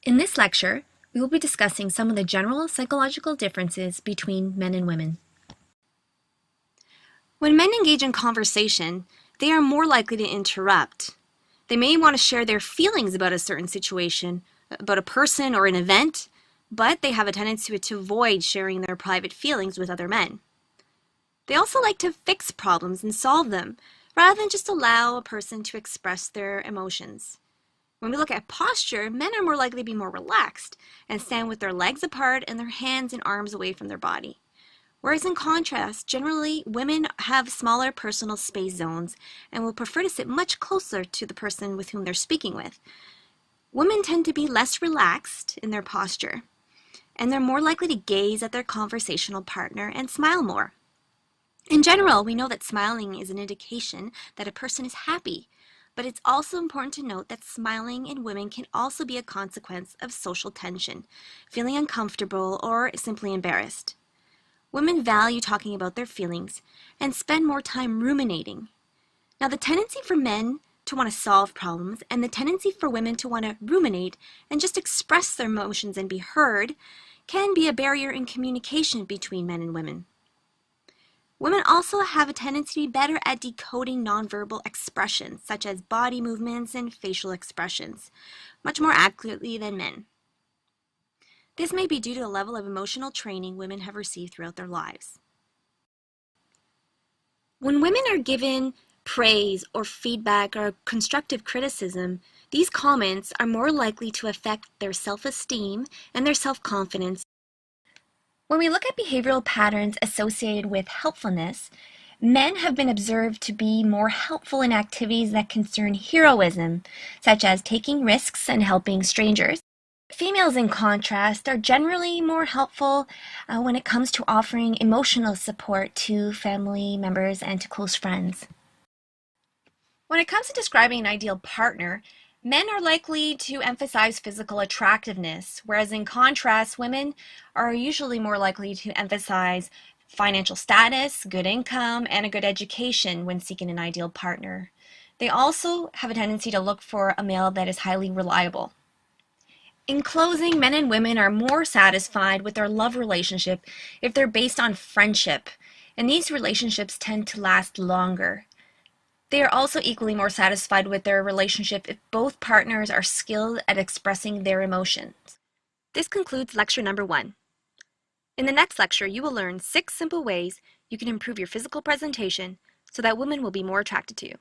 In this lecture, we will be discussing some of the general psychological differences between men and women. When men engage in conversation, they are more likely to interrupt. They may want to share their feelings about a certain situation, about a person or an event, but they have a tendency to avoid sharing their private feelings with other men. They also like to fix problems and solve them, rather than just allow a person to express their emotions. When we look at posture, men are more likely to be more relaxed and stand with their legs apart and their hands and arms away from their body. Whereas in contrast, generally, women have smaller personal space zones and will prefer to sit much closer to the person with whom they're speaking with. Women tend to be less relaxed in their posture, and they're more likely to gaze at their conversational partner and smile more. In general, we know that smiling is an indication that a person is happy, but it's also important to note that smiling in women can also be a consequence of social tension, feeling uncomfortable or simply embarrassed. Women value talking about their feelings and spend more time ruminating. Now, the tendency for men to want to solve problems and the tendency for women to want to ruminate and just express their emotions and be heard can be a barrier in communication between men and women. Women also have a tendency to be better at decoding nonverbal expressions, such as body movements and facial expressions, much more accurately than men. This may be due to the level of emotional training women have received throughout their lives. When women are given praise or feedback or constructive criticism, these comments are more likely to affect their self-esteem and their self-confidence. When we look at behavioral patterns associated with helpfulness, men have been observed to be more helpful in activities that concern heroism, such as taking risks and helping strangers. Females, in contrast, are generally more helpful when it comes to offering emotional support to family members and to close friends. When it comes to describing an ideal partner, men are likely to emphasize physical attractiveness, whereas in contrast, women are usually more likely to emphasize financial status, good income, and a good education when seeking an ideal partner. They also have a tendency to look for a male that is highly reliable. In closing, men and women are more satisfied with their love relationship if they're based on friendship, and these relationships tend to last longer. They are also equally more satisfied with their relationship if both partners are skilled at expressing their emotions. This concludes lecture number 1. In the next lecture, you will learn 6 simple ways you can improve your physical presentation so that women will be more attracted to you.